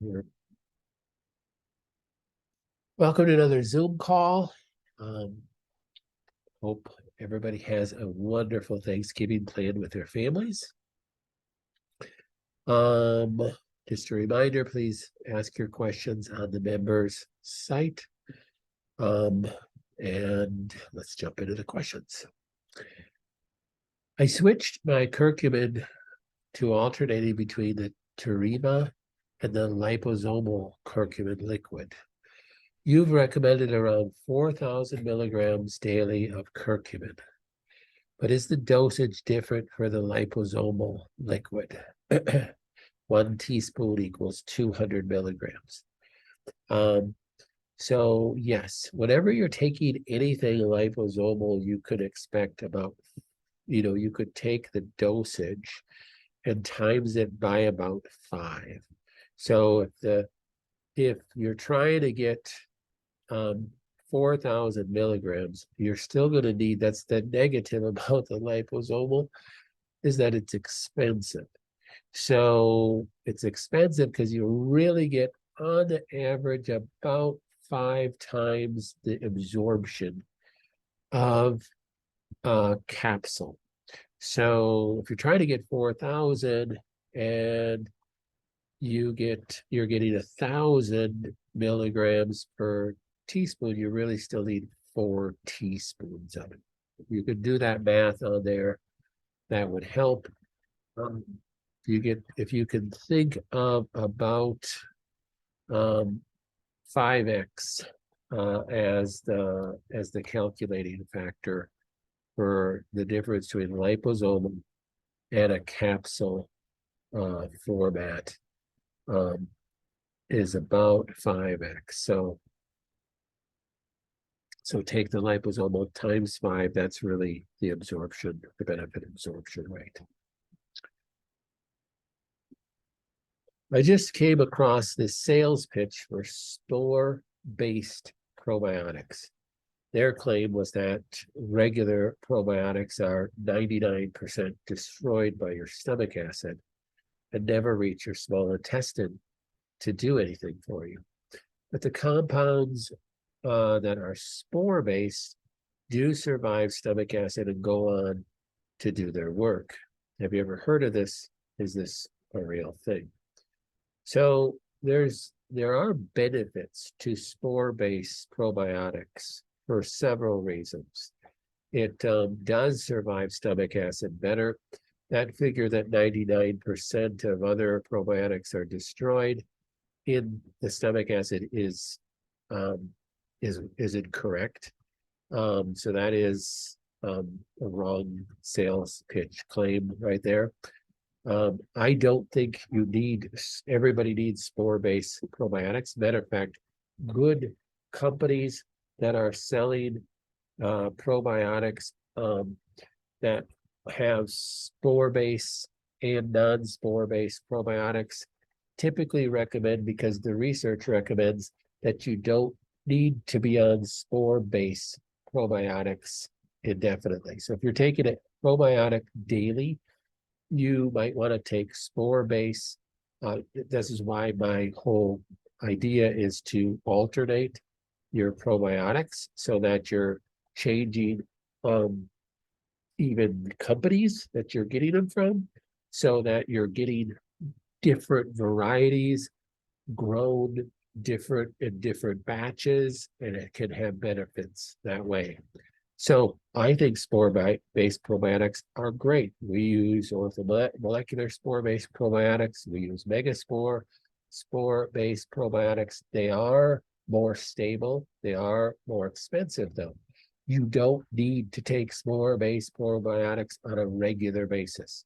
Here. Welcome to another Zoom call. Hope everybody has a wonderful Thanksgiving planned with their families. Um, just a reminder, please ask your questions on the members site. And let's jump into the questions. I switched my curcumin to alternating between the Terimba and the liposomal curcumin liquid. You've recommended around 4,000 milligrams daily of curcumin, but is the dosage different for the liposomal liquid? 1 teaspoon equals 200 milligrams. So yes, whenever you're taking anything liposomal, you could expect about, you could take the dosage and times it by about 5. So if you're trying to get 4,000 milligrams, you're still going to need, that's the negative about the liposomal, is that it's expensive. So it's expensive because you really get, on the average, about 5 times the absorption of a capsule. So if you're trying to get 4,000 and you're getting 1,000 milligrams per teaspoon, you really still need 4 teaspoons of it. If you could do that math on there, that would help. If you can think of about 5x as the calculating factor for the difference between liposomal and a capsule format, is about 5x. So take the liposomal times 5, that's really the absorption, the benefit absorption rate. I just came across this sales pitch for spore-based probiotics. Their claim was that regular probiotics are 99% destroyed by your stomach acid and never reach your small intestine to do anything for you. But the compounds that are spore-based do survive stomach acid and go on to do their work. Have you ever heard of this? Is this a real thing? So there are benefits to spore-based probiotics for several reasons. It does survive stomach acid better. That figure that 99% of other probiotics are destroyed in the stomach acid is incorrect. So that is a wrong sales pitch claim right there. I don't think everybody needs spore-based probiotics. Matter of fact, good companies that are selling probiotics that have spore-based and non-spore-based probiotics typically recommend, because the research recommends, that you don't need to be on spore-based probiotics indefinitely. So if you're taking a probiotic daily, you might want to take spore-based. This is why my whole idea is to alternate your probiotics so that you're changing even companies that you're getting them from, so that you're getting different varieties grown different in different batches, and it can have benefits that way. So I think spore-based probiotics are great. We use orthomolecular spore-based probiotics. We use Megaspore spore-based probiotics. They are more stable. They are more expensive, though. You don't need to take spore-based probiotics on a regular basis.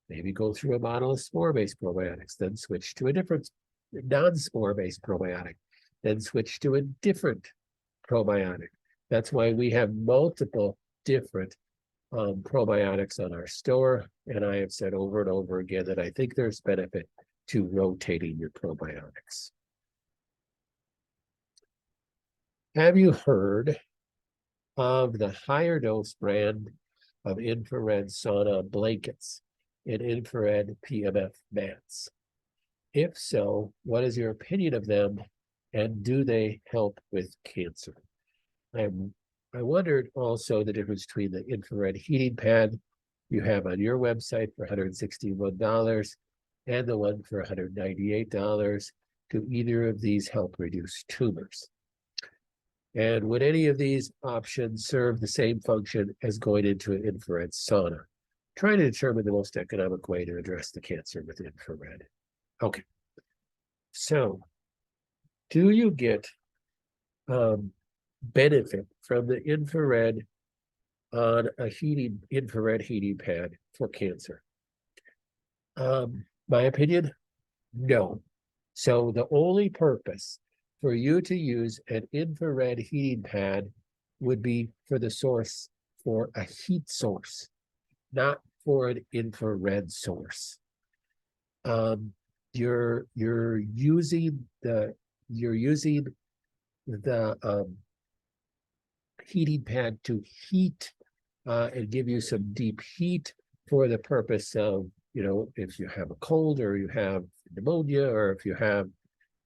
Maybe go through a bottle of spore-based probiotics, then switch to a different non-spore-based probiotic, then switch to a different probiotic. That's why we have multiple different probiotics on our store. And I have said over and over again that I think there's benefit to rotating your probiotics. Have you heard of the higher dose brand of infrared sauna blankets and infrared PMF mats? If so, what is your opinion of them, and do they help with cancer? I wondered also the difference between the infrared heating pad you have on your website for $161 and the one for $198. Do either of these help reduce tumors? And would any of these options serve the same function as going into an infrared sauna? Trying to determine the most economic way to address the cancer with infrared. Okay. So, do you get benefit from the infrared on a infrared heating pad for cancer? My opinion, no. So the only purpose for you to use an infrared heating pad would be for the source, for a heat source, not for an infrared source. You're using the heating pad to heat and give you some deep heat for the purpose of, if you have a cold or you have pneumonia or if you have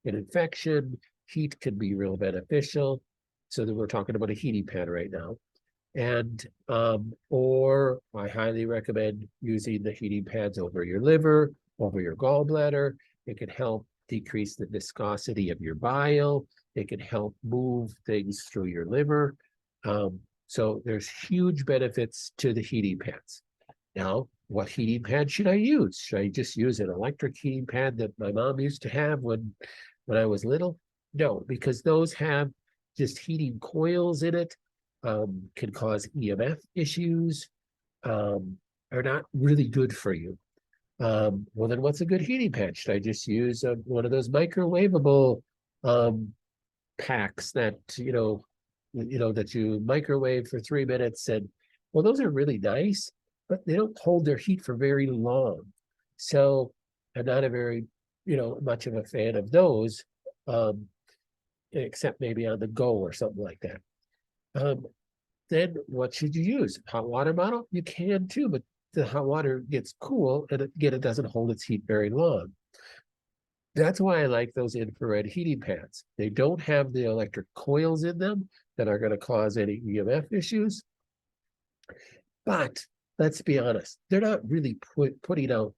an infection, heat can be real beneficial. So that we're talking about a heating pad right now. And or I highly recommend using the heating pads over your liver, over your gallbladder. It can help decrease the viscosity of your bile. It can help move things through your liver. So there's huge benefits to the heating pads. Now, what heating pad should I use? Should I just use an electric heating pad that my mom used to have when I was little? No, because those have just heating coils in it, can cause EMF issues, are not really good for you. Well, then what's a good heating pad? Should I just use one of those microwavable packs that, that you microwave for 3 minutes? And well, those are really nice, but they don't hold their heat for very long. So I'm not a very, much of a fan of those, except maybe on the go or something like that. Then what should you use? Hot water bottle? You can too, but the hot water gets cool and again, it doesn't hold its heat very long. That's why I like those infrared heating pads. They don't have the electric coils in them that are going to cause any EMF issues. But let's be honest, they're not really putting out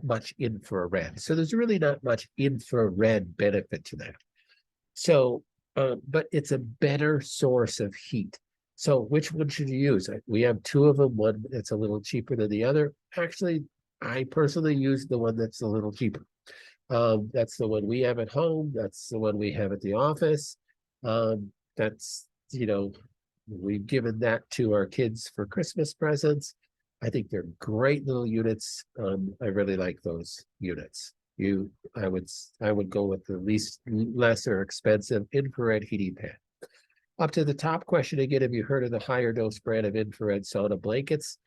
much infrared. So there's really not much infrared benefit to that. So, but it's a better source of heat. So which one should you use? We have two of them, one that's a little cheaper than the other. Actually, I personally use the one that's a little cheaper. That's the one we have at home. That's the one we have at the office. That's, we've given that to our kids for Christmas presents. I think they're great little units. I really like those units. I would go with the lesser expensive infrared heating pad. Up to the top question again, have you heard of the higher dose brand of infrared sauna blankets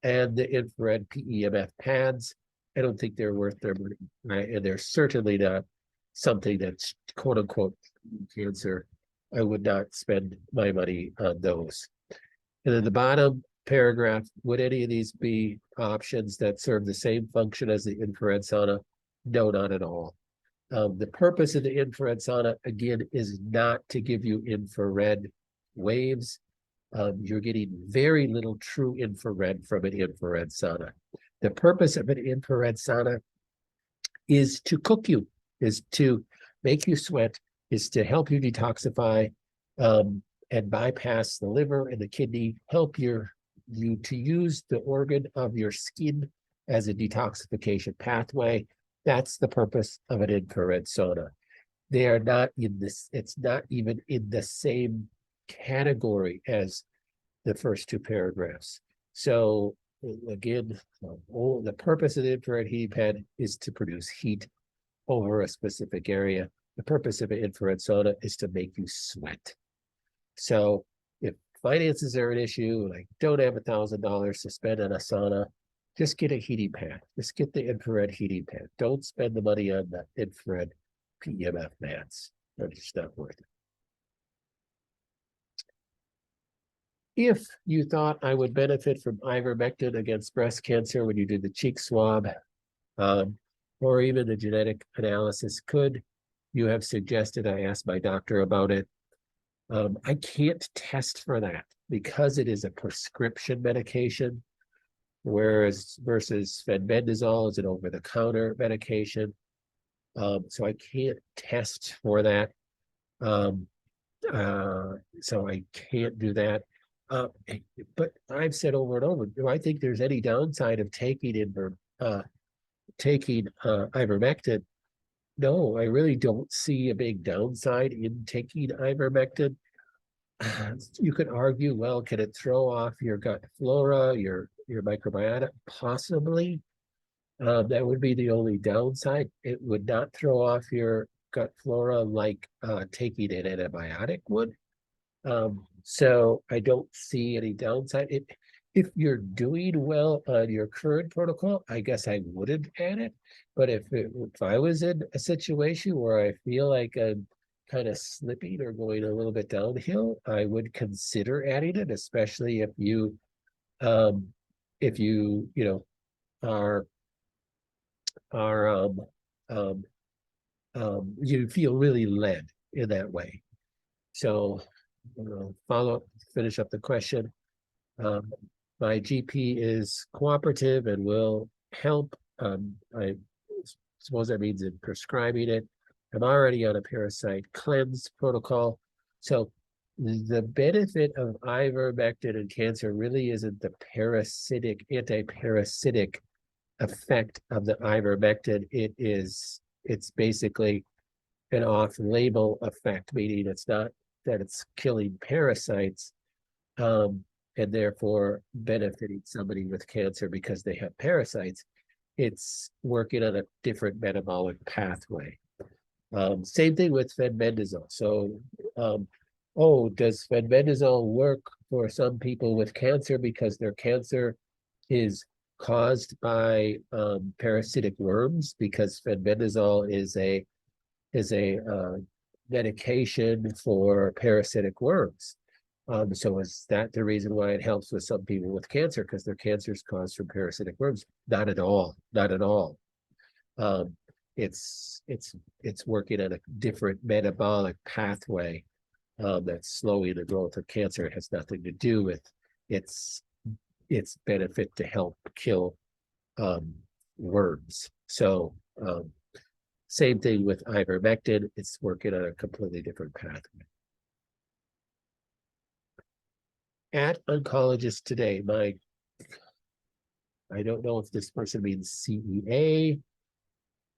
and the infrared PEMF pads? I don't think they're worth their money, and they're certainly not something that's quote unquote cancer. I would not spend my money on those. And then the bottom paragraph, would any of these be options that serve the same function as the infrared sauna? No, not at all. The purpose of the infrared sauna, again, is not to give you infrared waves. You're getting very little true infrared from an infrared sauna. The purpose of an infrared sauna is to cook you, is to make you sweat, is to help you detoxify and bypass the liver and the kidney, help you to use the organ of your skin as a detoxification pathway. That's the purpose of an infrared sauna. They are not in this, it's not even in the same category as the first two paragraphs. So again, the purpose of the infrared heating pad is to produce heat over a specific area. The purpose of an infrared sauna is to make you sweat. So if finances are an issue, like don't have $1,000 to spend on a sauna, just get a heating pad. Just get the infrared heating pad. Don't spend the money on the infrared PEMF mats. They're just not worth it. If you thought I would benefit from ivermectin against breast cancer when you did the cheek swab, or even the genetic analysis could. You have suggested, I asked my doctor about it. I can't test for that because it is a prescription medication, whereas versus fenbendazole is an over-the-counter medication. So I can't test for that. So I can't do that. But I've said over and over, do I think there's any downside of taking ivermectin? No, I really don't see a big downside in taking ivermectin. You could argue, well, can it throw off your gut flora, your microbiota? Possibly. That would be the only downside. It would not throw off your gut flora like taking an antibiotic would. So I don't see any downside. If you're doing well on your current protocol, I guess I wouldn't add it. But if I was in a situation where I feel like I'm kind of slipping or going a little bit downhill, I would consider adding it, especially if you are you feel really led in that way. So finish up the question. My GP is cooperative and will help. I suppose that means in prescribing it. I'm already on a parasite cleanse protocol. So the benefit of ivermectin in cancer really isn't the anti-parasitic effect of the ivermectin. It's basically an off-label effect, meaning it's not that it's killing parasites, and therefore benefiting somebody with cancer because they have parasites. It's working on a different metabolic pathway. Same thing with fenbendazole. So, does fenbendazole work for some people with cancer because their cancer is caused by parasitic worms? Because fenbendazole is a medication for parasitic worms. So is that the reason why it helps with some people with cancer, because their cancer is caused from parasitic worms? Not at all. Not at all. It's working on a different metabolic pathway that's slowing the growth of cancer. It has nothing to do with its benefit to help kill worms. So same thing with ivermectin. It's working on a completely different pathway. At oncologist today, I don't know if this person means CEA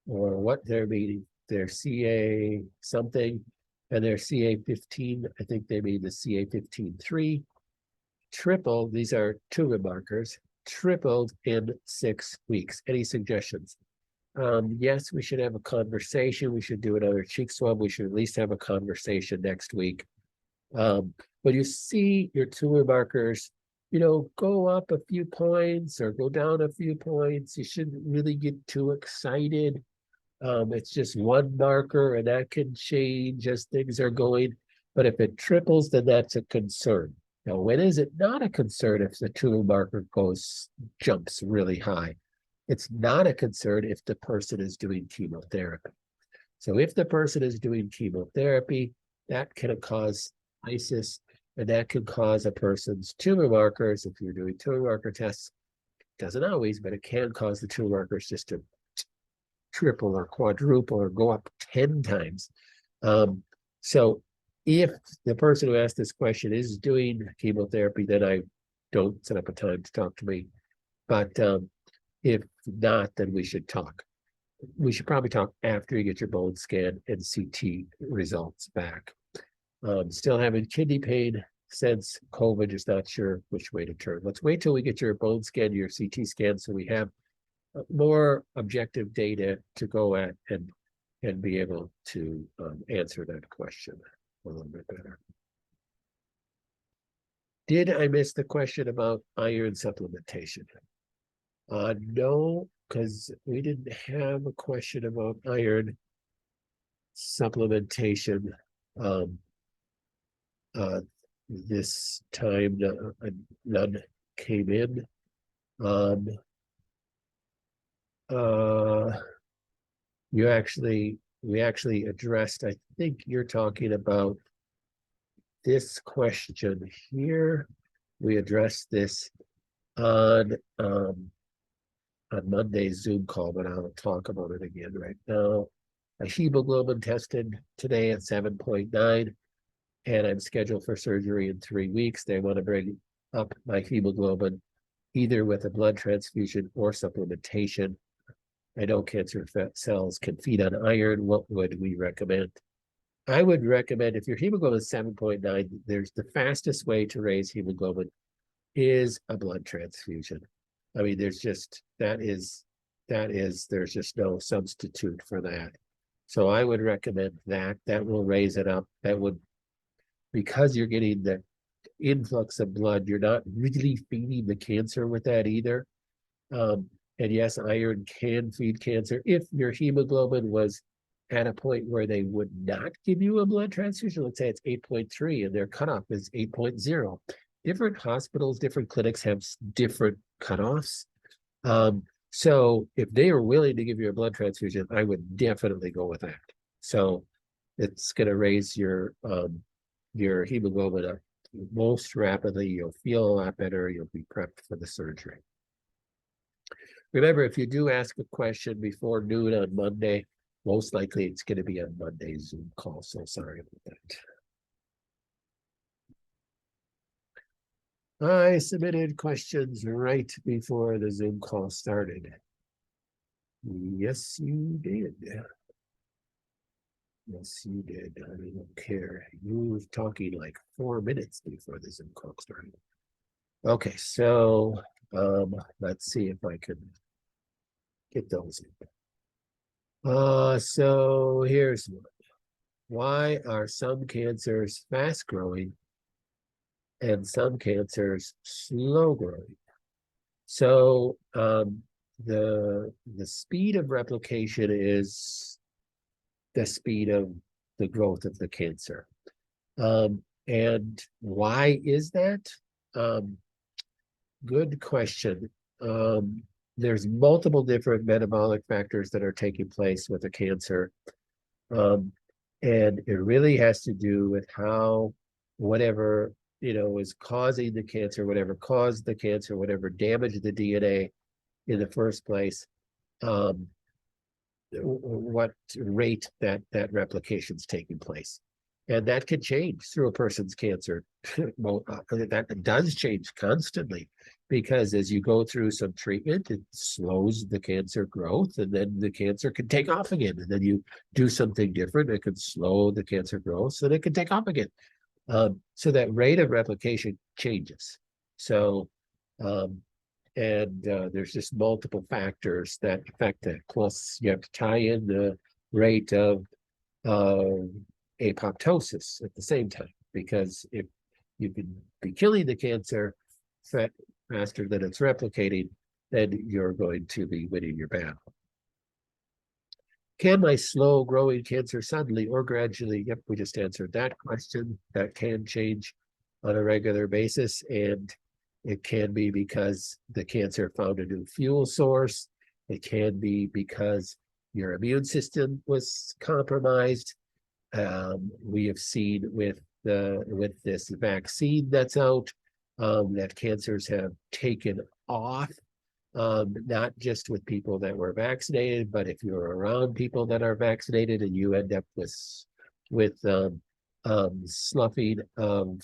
or what they're meaning. They're CA something, and they're CA15. I think they mean the CA15-3. Triple, these are tumor markers, tripled in 6 weeks. Any suggestions? Yes, we should have a conversation. We should do another cheek swab. We should at least have a conversation next week. When you see your tumor markers, go up a few points or go down a few points. You shouldn't really get too excited. It's just one marker and that can change as things are going. But if it triples, then that's a concern. Now, when is it not a concern if the tumor marker jumps really high? It's not a concern if the person is doing chemotherapy. So if the person is doing chemotherapy, that can cause ISIS, and that can cause a person's tumor markers. If you're doing tumor marker tests, it doesn't always, but it can cause the tumor markers just to triple or quadruple or go up 10 times. So if the person who asked this question is doing chemotherapy, then I don't set up a time to talk to me. But if not, then we should talk. We should probably talk after you get your bone scan and CT results back. Still having kidney pain since COVID, just not sure which way to turn. Let's wait till we get your bone scan, your CT scan, so we have more objective data to go at and be able to answer that question a little bit better. Did I miss the question about iron supplementation? No, because we didn't have a question about iron supplementation this time. None came in. we actually addressed, I think you're talking about this question here. We addressed this on Monday's Zoom call, but I'll talk about it again right now. A hemoglobin tested today at 7.9, and I'm scheduled for surgery in 3 weeks. They want to bring up my hemoglobin either with a blood transfusion or supplementation. I know cancer cells can feed on iron. What would we recommend? I would recommend, if your hemoglobin is 7.9, there's the fastest way to raise hemoglobin is a blood transfusion. I mean, there's just, there's just no substitute for that. So I would recommend that. That will raise it up. That would, because you're getting the influx of blood, you're not really feeding the cancer with that either. And yes, iron can feed cancer. If your hemoglobin was at a point where they would not give you a blood transfusion, let's say it's 8.3 and their cutoff is 8.0. Different hospitals, different clinics have different cutoffs. So if they are willing to give you a blood transfusion, I would definitely go with that. So it's going to raise your hemoglobin up most rapidly. You'll feel a lot better. You'll be prepped for the surgery. Remember, if you do ask a question before noon on Monday, most likely it's going to be on Monday's Zoom call. So sorry about that. I submitted questions right before the Zoom call started. Yes, you did. Yes, you did. I don't care. You were talking like 4 minutes before the Zoom call started. Okay, so let's see if I can get those in. So here's one. Why are some cancers fast growing and some cancers slow growing? So the speed of replication is the speed of the growth of the cancer. And why is that? Good question. There's multiple different metabolic factors that are taking place with a cancer. And it really has to do with how whatever, is causing the cancer, whatever caused the cancer, whatever damaged the DNA in the first place, what rate that replication is taking place. And that can change through a person's cancer. Well, that does change constantly, because as you go through some treatment, it slows the cancer growth, and then the cancer can take off again. And then you do something different, it could slow the cancer growth, so it can take off again. So that rate of replication changes. So, there's just multiple factors that affect that. Plus, you have to tie in the rate of apoptosis at the same time, because if you can be killing the cancer faster than it's replicating, then you're going to be winning your battle. Can my slow growing cancer suddenly or gradually? Yep, we just answered that question. That can change on a regular basis, and it can be because the cancer found a new fuel source. It can be because your immune system was compromised. We have seen with this vaccine that's out, that cancers have taken off, not just with people that were vaccinated, but if you're around people that are vaccinated and you end up with sloughing of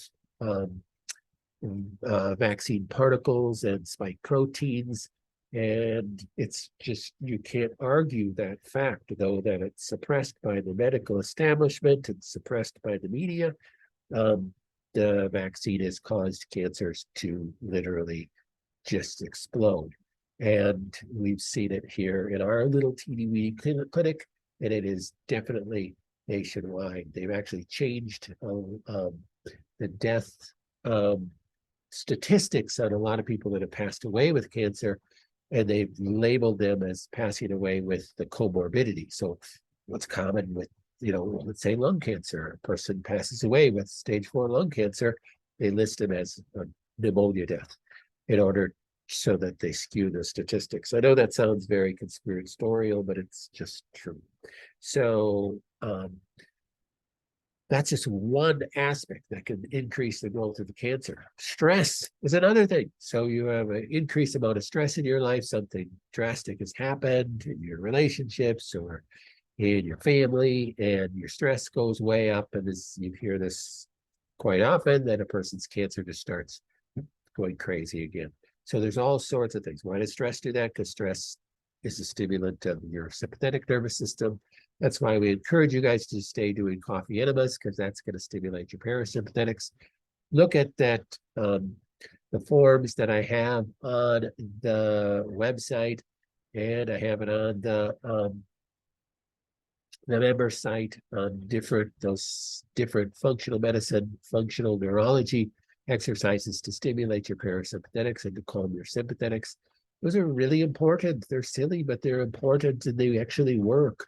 vaccine particles and spike proteins. And it's just, you can't argue that fact, though, that it's suppressed by the medical establishment and suppressed by the media. The vaccine has caused cancers to literally just explode. And we've seen it here in our little teeny weeny clinic, and it is definitely nationwide. They've actually changed the death statistics on a lot of people that have passed away with cancer, and they've labeled them as passing away with the comorbidity. So what's common with, let's say lung cancer, a person passes away with stage 4 lung cancer, they list them as a pneumonia death in order so that they skew the statistics. I know that sounds very conspiratorial, but it's just true. So that's just one aspect that can increase the growth of the cancer. Stress is another thing. So you have an increased amount of stress in your life, something drastic has happened in your relationships or in your family, and your stress goes way up. And as you hear this quite often, that a person's cancer just starts going crazy again. So there's all sorts of things. Why does stress do that? Because stress is a stimulant of your sympathetic nervous system. That's why we encourage you guys to stay doing coffee enemas, because that's going to stimulate your parasympathetics. Look at that, the forms that I have on the website, and I have it on the member site on those different functional medicine, functional neurology exercises to stimulate your parasympathetics and to calm your sympathetics. Those are really important. They're silly, but they're important and they actually work.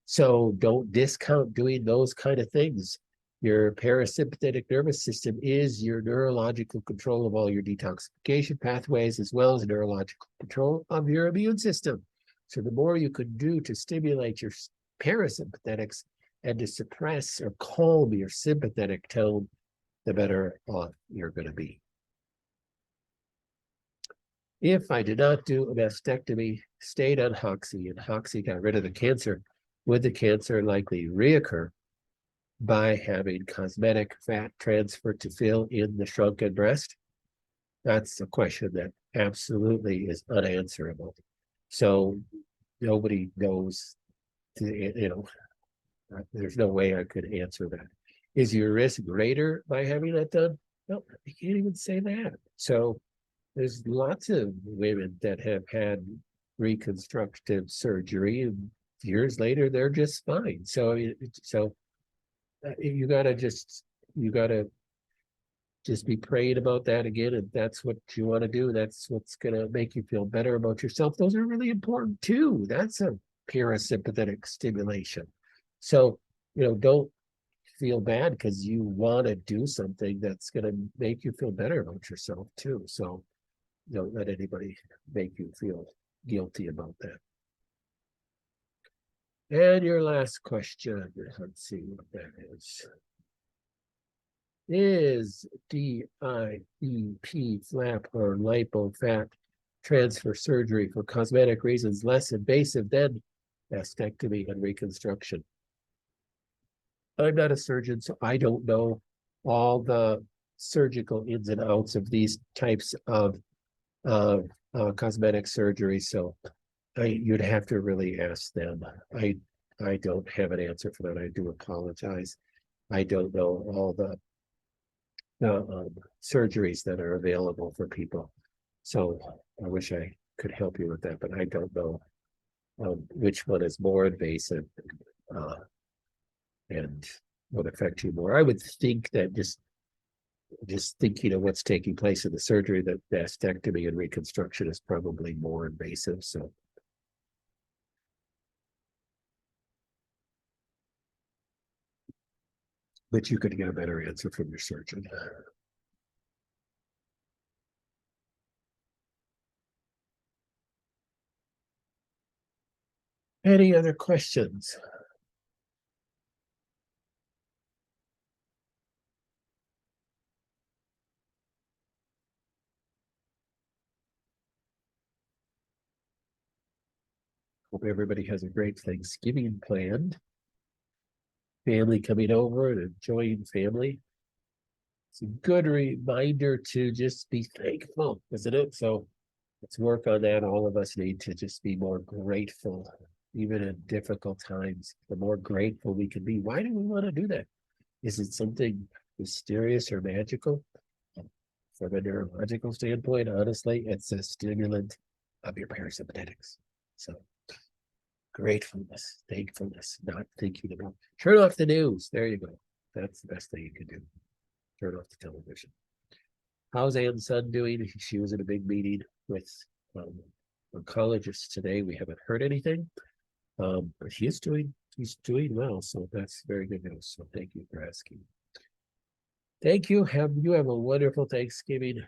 So don't discount doing those kind of things. Your parasympathetic nervous system is your neurological control of all your detoxification pathways, as well as neurological control of your immune system. So the more you can do to stimulate your parasympathetics and to suppress or calm your sympathetic tone, the better off you're going to be. If I did not do a mastectomy, stayed on Hoxy, and Hoxy got rid of the cancer, would the cancer likely reoccur by having cosmetic fat transfer to fill in the shrunken breast? That's a question that absolutely is unanswerable. So nobody knows, there's no way I could answer that. Is your risk greater by having that done? No, I can't even say that. So there's lots of women that have had reconstructive surgery, and years later they're just fine. So you gotta just be praying about that again, and that's what you want to do. That's what's gonna make you feel better about yourself. Those are really important too. That's a parasympathetic stimulation. So don't feel bad because you want to do something that's going to make you feel better about yourself too. So don't let anybody make you feel guilty about that. And your last question, let's see what that is. Is DIEP flap or lipo fat transfer surgery for cosmetic reasons less invasive than mastectomy and reconstruction? I'm not a surgeon, so I don't know all the surgical ins and outs of these types of cosmetic surgery. So you'd have to really ask them. I don't have an answer for that. I do apologize. I don't know all the surgeries that are available for people. So I wish I could help you with that, but I don't know which one is more invasive and would affect you more. I would think that just thinking of what's taking place in the surgery, that mastectomy and reconstruction is probably more invasive. So but you could get a better answer from your surgeon. Any other questions? Hope everybody has a great Thanksgiving planned. Family coming over and enjoying family. It's a good reminder to just be thankful, isn't it? So let's work on that. All of us need to just be more grateful, even in difficult times. The more grateful we can be. Why do we want to do that? Is it something mysterious or magical? From a neurological standpoint, honestly, it's a stimulant of your parasympathetics. So gratefulness, thankfulness, not thinking about. Turn off the news. There you go. That's the best thing you can do. Turn off the television. How's Ann's son doing? She was in a big meeting with oncologists today. We haven't heard anything, but he's doing well. So that's very good news. So thank you for asking. Thank you. You have a wonderful Thanksgiving,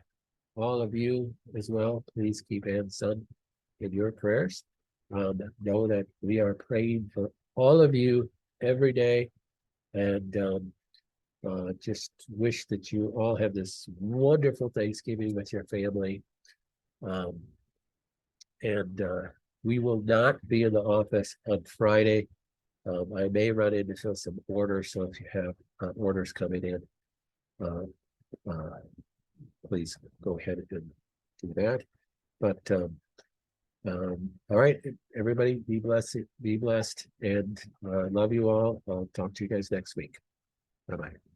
all of you as well. Please keep Ann's son in your prayers. Know that we are praying for all of you every day. And just wish that you all have this wonderful Thanksgiving with your family. Um, and we will not be in the office on Friday. I may run into some orders, so if you have orders coming in, please go ahead and do that. But all right, everybody, be blessed, and love you all. I'll talk to you guys next week. Bye-bye.